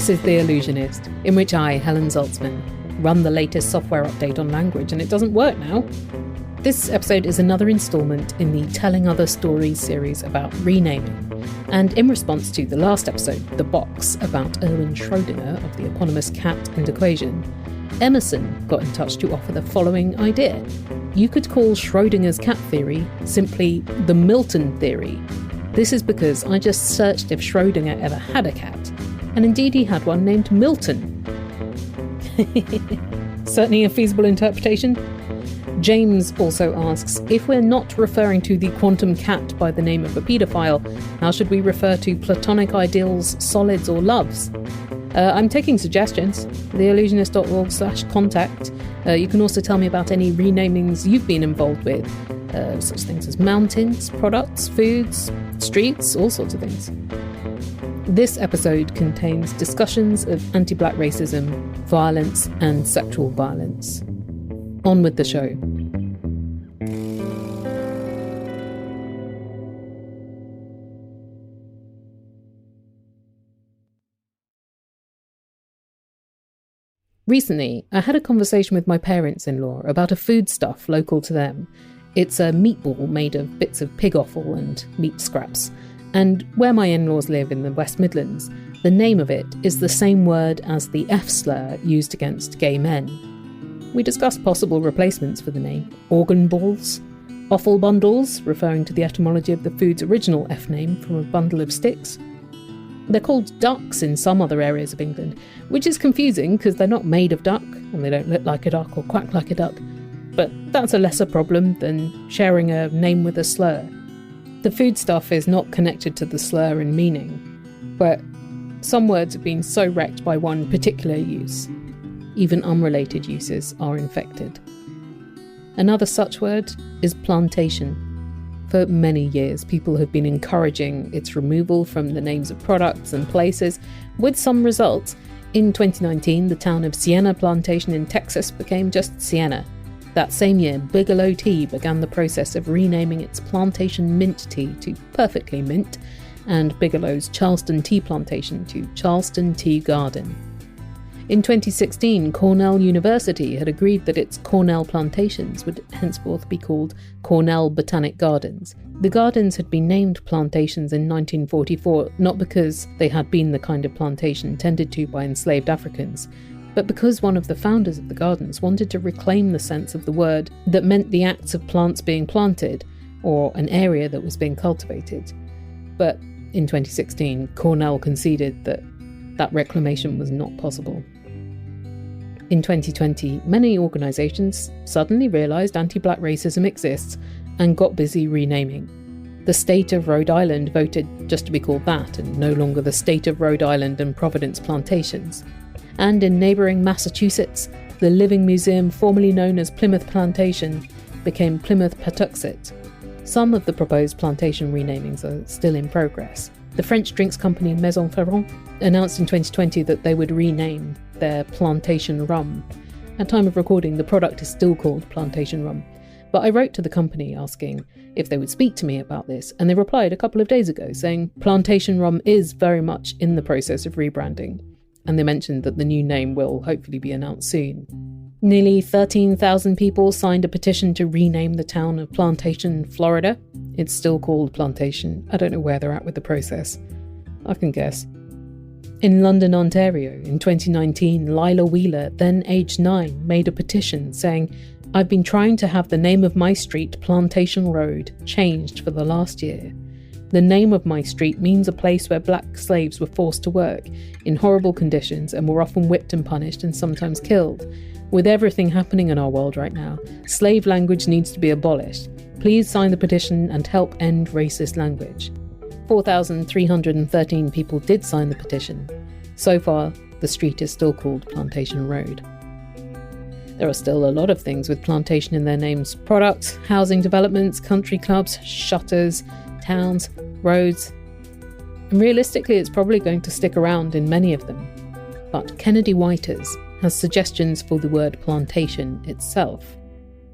This is The Allusionist, in which I, Helen Zaltzman, run the latest software update on language, and it doesn't work now. This episode is another instalment in the Telling Other Stories series about renaming, and in response to the last episode, The Box, about Erwin Schrödinger of the eponymous cat and equation, Emerson got in touch to offer the following idea. You could call Schrödinger's cat theory simply the Milton theory. This is because I just searched if Schrödinger ever had a cat, and indeed he had one named Milton. Certainly a feasible interpretation. James also asks, if we're not referring to the quantum cat by the name of a paedophile, how should we refer to platonic ideals, solids or loves? I'm taking suggestions. theallusionist.org/contact. You can also tell me about any renamings you've been involved with. Such things as mountains, products, foods, streets, all sorts of things. This episode contains discussions of anti-black racism, violence and sexual violence. On with the show. Recently, I had a conversation with my parents-in-law about a foodstuff local to them. It's a meatball made of bits of pig offal and meat scraps. And where my in-laws live in the West Midlands, the name of it is the same word as the F-slur used against gay men. We discussed possible replacements for the name: organ balls, offal bundles, referring to the etymology of the food's original F name from a bundle of sticks. They're called ducks in some other areas of England, which is confusing because they're not made of duck, and they don't look like a duck or quack like a duck. But that's a lesser problem than sharing a name with a slur. The foodstuff is not connected to the slur in meaning, but some words have been so wrecked by one particular use. Even unrelated uses are infected. Another such word is plantation. For many years, people have been encouraging its removal from the names of products and places, with some results. In 2019, the town of Sienna Plantation in Texas became just Sienna. That same year, Bigelow Tea began the process of renaming its plantation mint tea to Perfectly Mint, and Bigelow's Charleston Tea Plantation to Charleston Tea Garden. In 2016, Cornell University had agreed that its Cornell plantations would henceforth be called Cornell Botanic Gardens. The gardens had been named plantations in 1944 not because they had been the kind of plantation tended to by enslaved Africans, but because one of the founders of the gardens wanted to reclaim the sense of the word that meant the acts of plants being planted, or an area that was being cultivated. But in 2016, Cornell conceded that that reclamation was not possible. In 2020, many organisations suddenly realised anti-black racism exists and got busy renaming. The state of Rhode Island voted just to be called that and no longer the state of Rhode Island and Providence Plantations. And in neighbouring Massachusetts, the Living Museum, formerly known as Plymouth Plantation, became Plymouth Patuxet. Some of the proposed plantation renamings are still in progress. The French drinks company Maison Ferrand announced in 2020 that they would rename their plantation rum. At time of recording, the product is still called plantation rum. But I wrote to the company asking if they would speak to me about this, and they replied a couple of days ago saying plantation rum is very much in the process of rebranding. And they mentioned that the new name will hopefully be announced soon. Nearly 13,000 people signed a petition to rename the town of Plantation, Florida. It's still called Plantation. I don't know where they're at with the process. I can guess. In London, Ontario, in 2019, Lila Wheeler, then aged 9, made a petition saying, "I've been trying to have the name of my street, Plantation Road, changed for the last year. The name of my street means a place where black slaves were forced to work in horrible conditions and were often whipped and punished and sometimes killed. With everything happening in our world right now, slave language needs to be abolished. Please sign the petition and help end racist language." 4,313 people did sign the petition. So far, the street is still called Plantation Road. There are still a lot of things with plantation in their names: products, housing developments, country clubs, shutters, towns, roads. And realistically, it's probably going to stick around in many of them. But Kennedy Whiters has suggestions for the word plantation itself.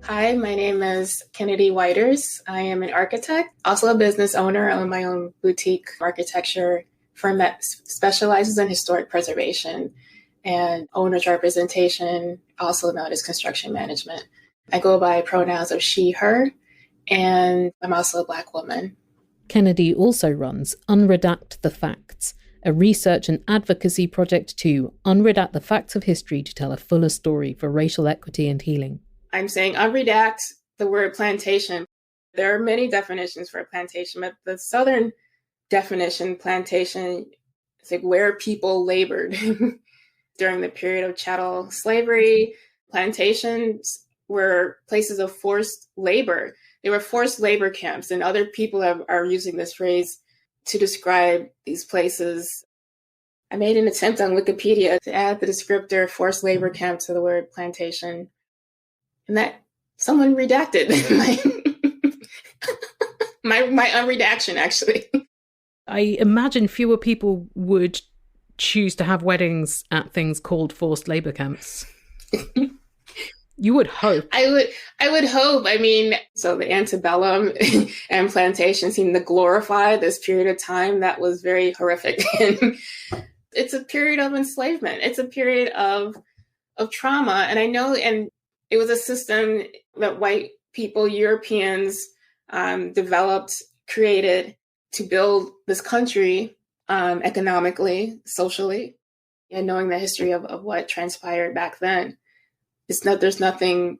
Hi, my name is Kennedy Whiters. I am an architect, also a business owner. I own my own boutique architecture firm that specializes in historic preservation and owners representation, also known as construction management. I go by pronouns of she, her, and I'm also a Black woman. Kennedy also runs Unredact the Facts, a research and advocacy project to unredact the facts of history to tell a fuller story for racial equity and healing. I'm saying unredact the word plantation. There are many definitions for a plantation, but the Southern definition, plantation, is like where people labored during the period of chattel slavery. Plantations were places of forced labor. They were forced labor camps, and other people are using this phrase to describe these places. I made an attempt on Wikipedia to add the descriptor forced labor camp to the word plantation, and that someone redacted my unredaction, actually. I imagine fewer people would choose to have weddings at things called forced labor camps. You would hope. I would hope. I mean, so the antebellum and plantation seem to glorify this period of time that was very horrific. And it's a period of enslavement. It's a period of trauma. And I know, and it was a system that white people, Europeans, developed, created to build this country economically, socially, and knowing the history of what transpired back then. There's nothing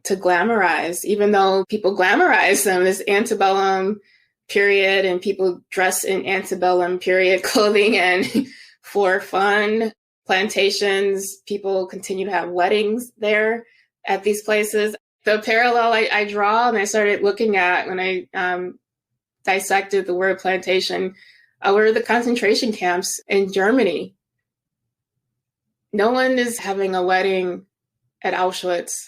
to glamorize, even though people glamorize them, this antebellum period, and people dress in antebellum period clothing and for fun. Plantations, people continue to have weddings there at these places. The parallel I draw, and I started looking at when I dissected the word plantation, were the concentration camps in Germany. No one is having a wedding at Auschwitz.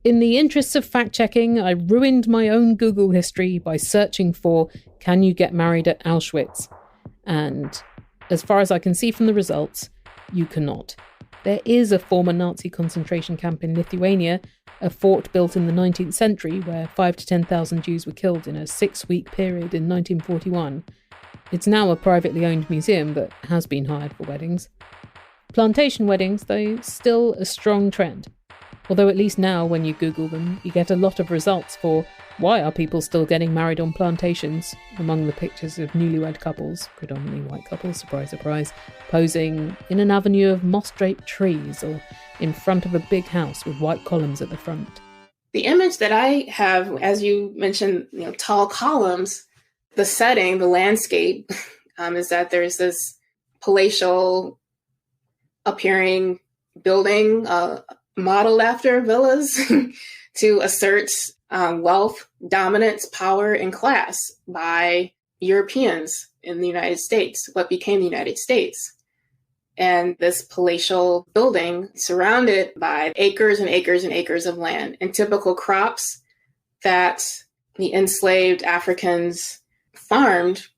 In the interests of fact-checking, I ruined my own Google history by searching for, can you get married at Auschwitz? And as far as I can see from the results, you cannot. There is a former Nazi concentration camp in Lithuania, a fort built in the 19th century where 5,000 to 10,000 Jews were killed in a 6-week period in 1941. It's now a privately owned museum that has been hired for weddings. Plantation weddings, though, still a strong trend. Although at least now, when you Google them, you get a lot of results for why are people still getting married on plantations, among the pictures of newlywed couples, predominantly white couples, surprise, surprise, posing in an avenue of moss-draped trees or in front of a big house with white columns at the front. The image that I have, as you mentioned, tall columns, the setting, the landscape, is that there's this palatial appearing building modeled after villas to assert wealth, dominance, power, and class by Europeans in the United States, what became the United States. And this palatial building surrounded by acres and acres and acres of land and typical crops that the enslaved Africans farmed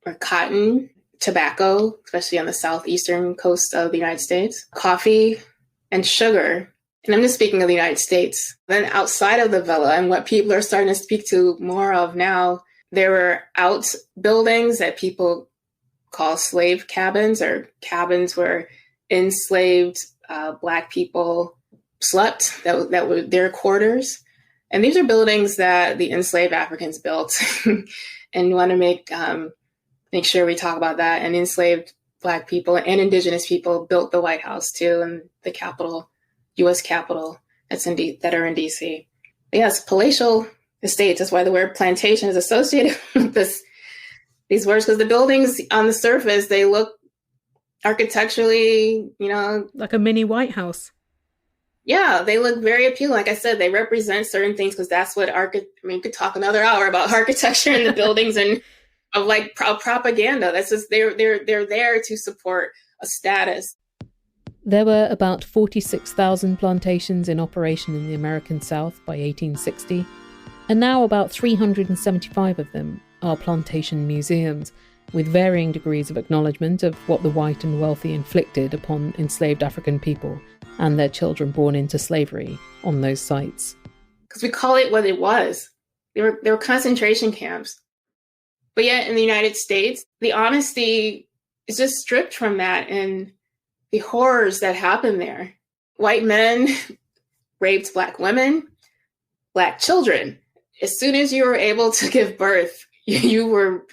were cotton, tobacco, especially on the southeastern coast of the United States, coffee, and sugar. And I'm just speaking of the United States. Then outside of the villa, and what people are starting to speak to more of now, there were outbuildings that people call slave cabins, or cabins where enslaved Black people slept, that were their quarters. And these are buildings that the enslaved Africans built. And we want to make sure we talk about that. And enslaved Black people and Indigenous people built the White House too, and the Capitol, U.S. Capitol that are in D.C. But yes, palatial estates. That's why the word plantation is associated with these words, because the buildings on the surface, they look architecturally, like a mini White House. Yeah, they look very appealing. Like I said, they represent certain things because that's what you could talk another hour about architecture and the buildings and of propaganda. That's just they're there to support a status. There were about 46,000 plantations in operation in the American South by 1860, and now about 375 of them are plantation museums, with varying degrees of acknowledgement of what the white and wealthy inflicted upon enslaved African people and their children born into slavery on those sites. Because we call it what it was. They were concentration camps. But yet in the United States, the honesty is just stripped from that, and the horrors that happen there. White men raped Black women, Black children. As soon as you were able to give birth, you're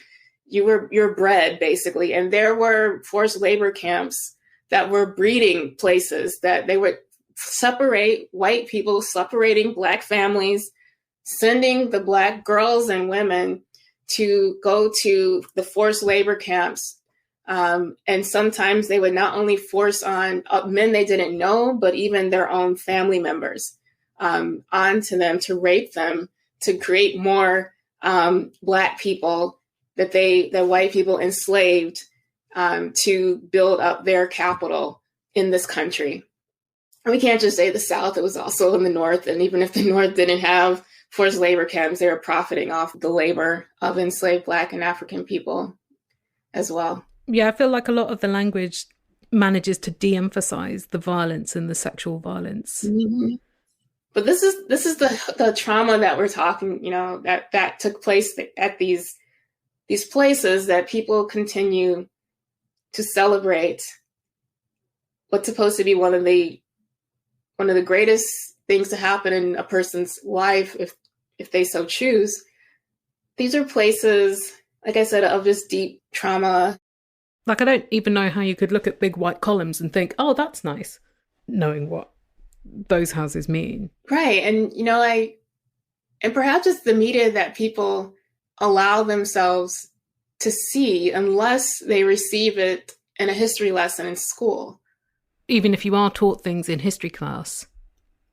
bred, basically. And there were forced labor camps that were breeding places that they would separate white people, separating Black families, sending the Black girls and women to go to the forced labor camps. And sometimes they would not only force on men they didn't know, but even their own family members onto them to rape them, to create more Black people that white people enslaved to build up their capital in this country. And we can't just say the South, it was also in the North. And even if the North didn't have forced labor camps, they were profiting off the labor of enslaved Black and African people as well. Yeah, I feel like a lot of the language manages to de-emphasize the violence and the sexual violence. Mm-hmm. But this is the trauma that we're talking, that took place at these places that people continue to celebrate what's supposed to be one of the greatest things to happen in a person's life if they so choose. These are places, like I said, of just deep trauma. Like, I don't even know how you could look at big white columns and think, oh, that's nice, knowing what those houses mean. Right. And, and perhaps it's the media that people allow themselves to see unless they receive it in a history lesson in school. Even if you are taught things in history class,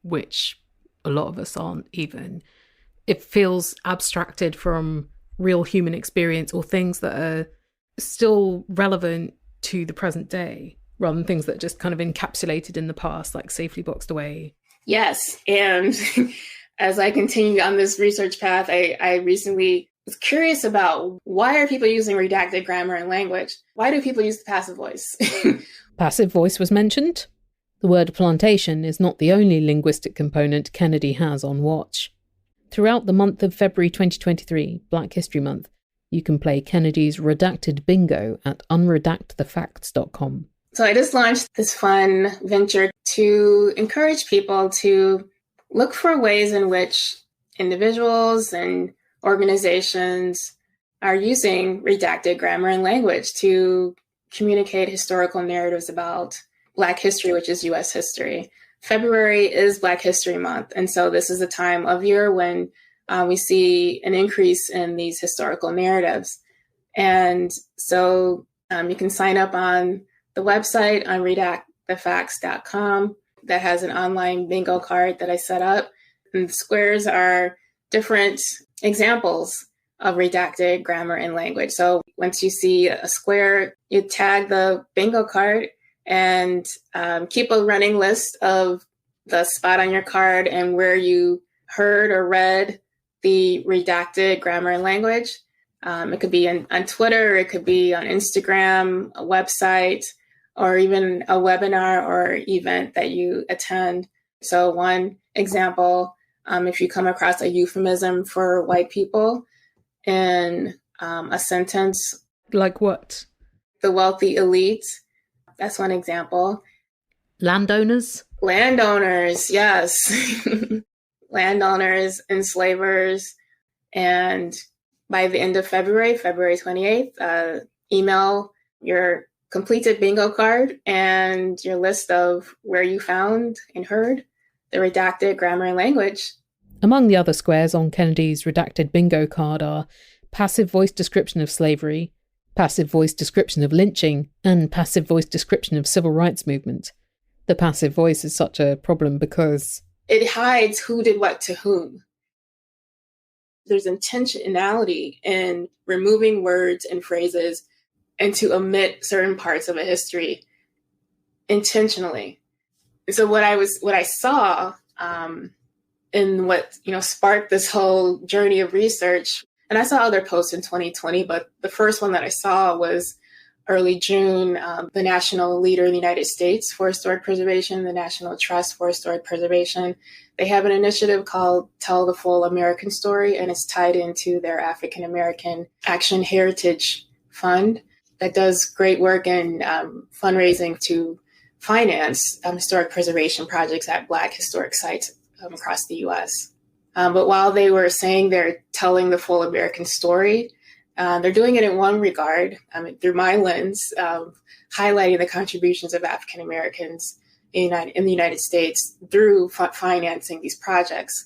which a lot of us aren't even, it feels abstracted from real human experience or things that are still relevant to the present day, rather than things that are just kind of encapsulated in the past, like safely boxed away. Yes. And as I continue on this research path, I recently was curious about why are people using redacted grammar and language? Why do people use the passive voice? Passive voice was mentioned. The word plantation is not the only linguistic component Kennedy has on watch. Throughout the month of February 2023, Black History Month, you can play Kennedy's redacted bingo at unredactthefacts.com. So I just launched this fun venture to encourage people to look for ways in which individuals and organizations are using redacted grammar and language to communicate historical narratives about Black history, which is U.S. history. February is Black History Month, and so this is a time of year when we see an increase in these historical narratives. And so you can sign up on the website on redactthefacts.com that has an online bingo card that I set up. And the squares are different examples of redacted grammar and language. So once you see a square, you tag the bingo card and keep a running list of the spot on your card and where you heard or read the redacted grammar and language. It could be on Twitter, it could be on Instagram, a website, or even a webinar or event that you attend. So one example, if you come across a euphemism for white people in a sentence. Like what? The wealthy elite. That's one example. Landowners? Landowners, yes. Landowners, enslavers. And by the end of February 28th, email your completed bingo card and your list of where you found and heard the redacted grammar and language. Among the other squares on Kennedy's redacted bingo card are passive voice description of slavery, passive voice description of lynching, and passive voice description of civil rights movement. The passive voice is such a problem because it hides who did what to whom. There's intentionality in removing words and phrases and to omit certain parts of a history intentionally. And so what I saw in what sparked this whole journey of research, and I saw other posts in 2020, but the first one that I saw was early June, the national leader in the United States for historic preservation, the National Trust for Historic Preservation, they have an initiative called Tell the Full American Story, and it's tied into their African American Action Heritage Fund that does great work in fundraising to finance historic preservation projects at Black historic sites across the U.S. But while they were saying they're telling the full American story, they're doing it in one regard, through my lens, highlighting the contributions of African Americans in the United States through financing these projects.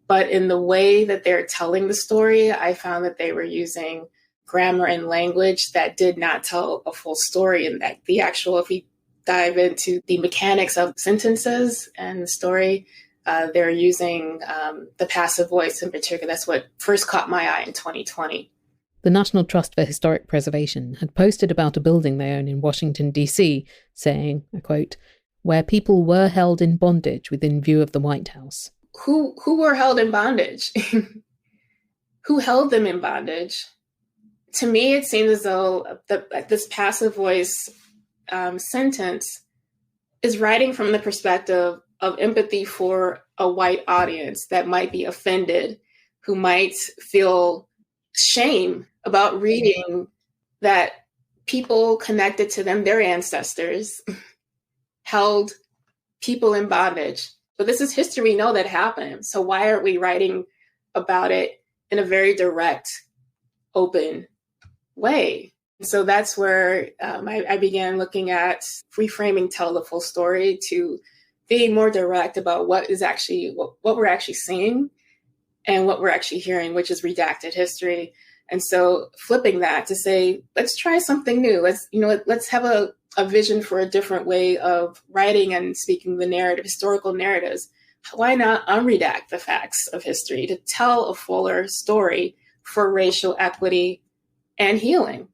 But in the way that they're telling the story, I found that they were using grammar and language that did not tell a full story, and that if we dive into the mechanics of sentences and the story, they're using the passive voice in particular. That's what first caught my eye in 2020. The National Trust for Historic Preservation had posted about a building they own in Washington, D.C., saying, I quote, "where people were held in bondage within view of the White House." Who were held in bondage? Who held them in bondage? To me, it seems as though this passive voice sentence is writing from the perspective of empathy for a white audience that might be offended, who might feel shame about reading that people connected to them, their ancestors, held people in bondage. But this is history. We know that happened. So why aren't we writing about it in a very direct, open way? So that's where I began looking at reframing Tell the Full Story to being more direct about what we're actually seeing and what we're actually hearing, which is redacted history. And so flipping that to say, let's try something new. Let's have a vision for a different way of writing and speaking the narrative, historical narratives. Why not unredact the facts of history to tell a fuller story for racial equity and healing?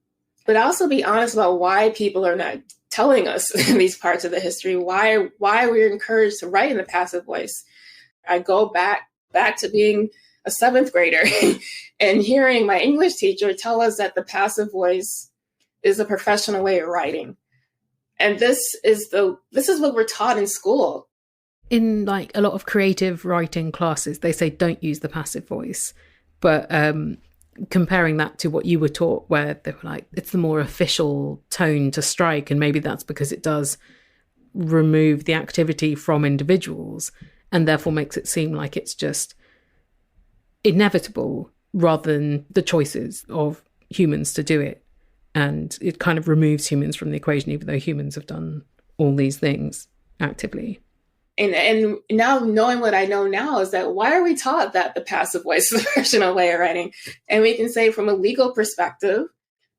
But also be honest about why people are not telling us these parts of the history, why we're encouraged to write in the passive voice. I go back to being a 7th grader and hearing my English teacher tell us that the passive voice is a professional way of writing. And this is what we're taught in school. In like a lot of creative writing classes, they say don't use the passive voice. But comparing that to what you were taught, where they were like, it's the more official tone to strike, and maybe that's because it does remove the activity from individuals and therefore makes it seem like it's just inevitable rather than the choices of humans to do it. And it kind of removes humans from the equation, even though humans have done all these things actively. And now knowing what I know now is that why are we taught that the passive voice is a professional way of writing? And we can say from a legal perspective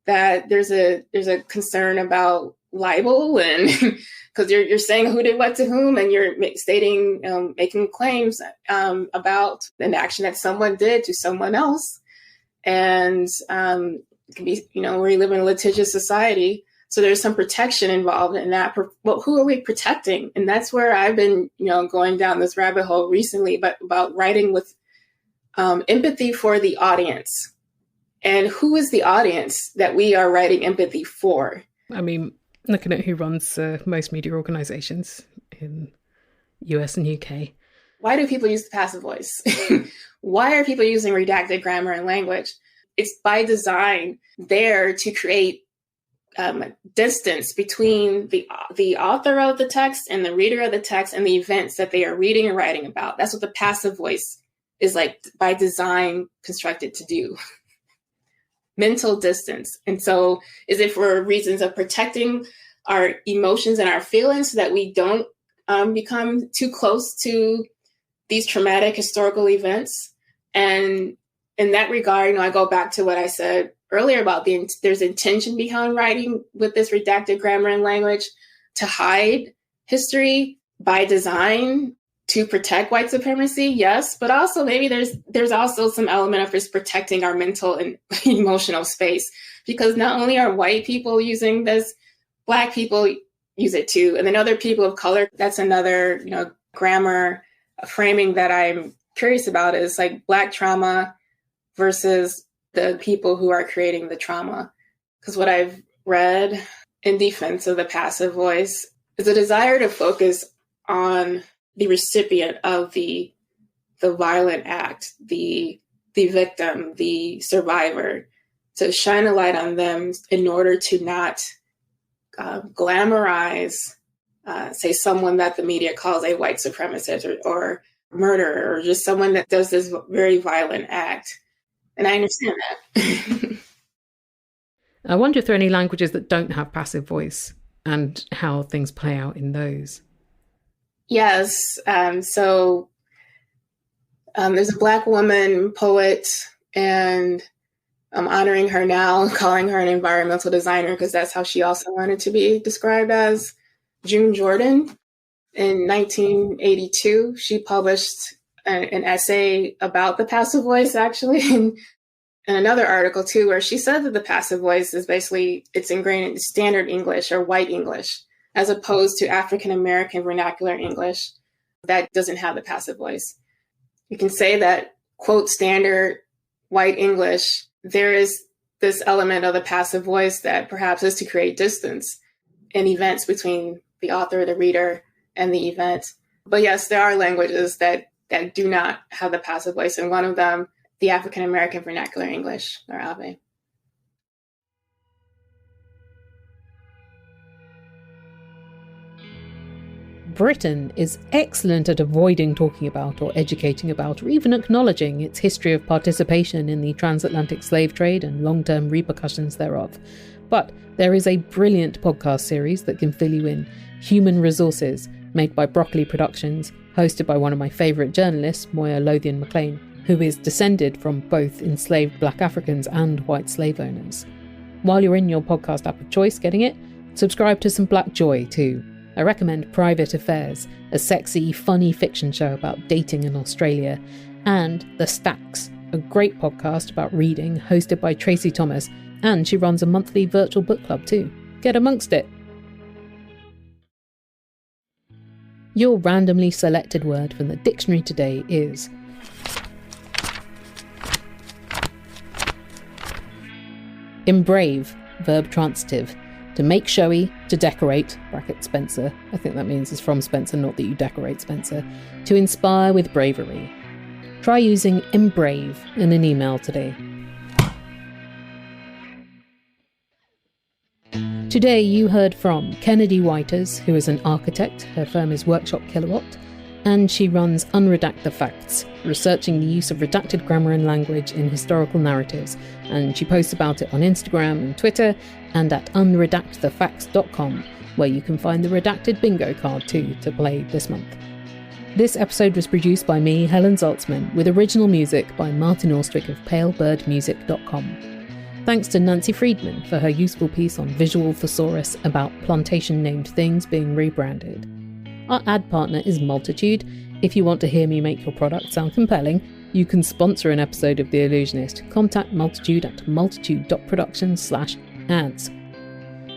that there's a concern about libel, and because you're saying who did what to whom, and you're making claims about an action that someone did to someone else. And it can be, we live in a litigious society. So there's some protection involved in that. Well, who are we protecting? And that's where I've been, going down this rabbit hole recently, but about writing with empathy for the audience. And who is the audience that we are writing empathy for? I mean, looking at who runs most media organizations in US and UK. Why do people use the passive voice? Why are people using redacted grammar and language? It's by design there to create distance between the author of the text and the reader of the text and the events that they are reading and writing about. That's what the passive voice is, like, by design constructed to do. Mental distance. And so is it for reasons of protecting our emotions and our feelings so that we don't become too close to these traumatic historical events? And in that regard, I go back to what I said earlier about there's intention behind writing with this redacted grammar and language to hide history by design to protect white supremacy, yes, but also maybe there's also some element of just protecting our mental and emotional space, because not only are white people using this, Black people use it too, and then other people of color. That's another grammar framing that I'm curious about, is like Black trauma versus the people who are creating the trauma. Because what I've read in defense of the passive voice is a desire to focus on the recipient of the violent act, the victim, the survivor, to shine a light on them in order to not glamorize, say, someone that the media calls a white supremacist or murderer, or just someone that does this very violent act. And I understand that. I wonder if there are any languages that don't have passive voice and how things play out in those. Yes. So there's a Black woman poet, and I'm honoring her now, calling her an environmental designer, because that's how she also wanted to be described as. June Jordan. In 1982, she published an essay about the passive voice, actually, and another article too, where she said that the passive voice is basically, it's ingrained in standard English or white English, as opposed to African American vernacular English that doesn't have the passive voice. You can say that, quote, standard white English, there is this element of the passive voice that perhaps is to create distance in events between the author, the reader, and the event. But yes, there are languages that do not have the passive voice, and one of them, the African American vernacular English, or AVE. Britain is excellent at avoiding talking about or educating about or even acknowledging its history of participation in the transatlantic slave trade and long-term repercussions thereof. But there is a brilliant podcast series that can fill you in, Human Resources, made by Broccoli Productions, hosted by one of my favourite journalists, Moya Lothian McLean, who is descended from both enslaved Black Africans and white slave owners. While you're in your podcast app of choice getting it, subscribe to some Black Joy too. I recommend Private Affairs, a sexy, funny fiction show about dating in Australia, and The Stacks, a great podcast about reading hosted by Tracy Thomas, and she runs a monthly virtual book club too. Get amongst it! Your randomly selected word from the dictionary today is embrave, verb transitive. To make showy, to decorate, bracket Spencer. I think that means it's from Spencer, not that you decorate Spencer. To inspire with bravery. Try using embrave in an email today. Today you heard from Kennedy Whiters, who is an architect. Her firm is Workshop Kilowatt, and she runs Unredact the Facts, researching the use of redacted grammar and language in historical narratives, and she posts about it on Instagram and Twitter, and at unredactthefacts.com, where you can find the redacted bingo card too to play this month. This episode was produced by me, Helen Zaltzman, with original music by Martin Austwick of palebirdmusic.com. Thanks to Nancy Friedman for her useful piece on Visual Thesaurus about plantation-named things being rebranded. Our ad partner is Multitude. If you want to hear me make your product sound compelling, you can sponsor an episode of The Allusionist. Contact Multitude at multitude.production/ads.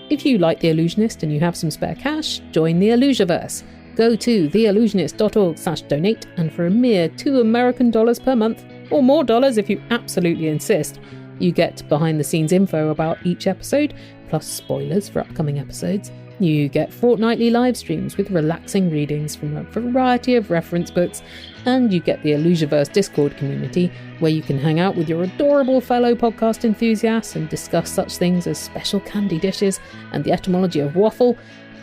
If you like The Allusionist and you have some spare cash, join the Allusionverse. Go to theallusionist.org/donate, and for a mere $2 American per month, or more dollars if you absolutely insist, you get behind-the-scenes info about each episode, plus spoilers for upcoming episodes. You get fortnightly live streams with relaxing readings from a variety of reference books, and you get the Allusionverse Discord community, where you can hang out with your adorable fellow podcast enthusiasts and discuss such things as special candy dishes and the etymology of waffle.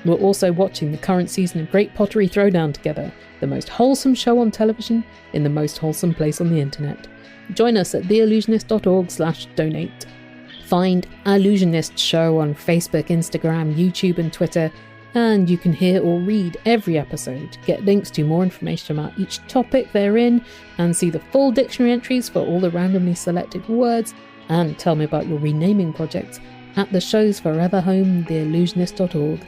We're also watching the current season of Great Pottery Throwdown together, the most wholesome show on television in the most wholesome place on the internet. Join us at theallusionist.org/donate. Find Allusionist Show on Facebook, Instagram, YouTube and Twitter, and you can hear or read every episode, get links to more information about each topic they're in, and see the full dictionary entries for all the randomly selected words, and tell me about your renaming projects at the show's forever home, theallusionist.org.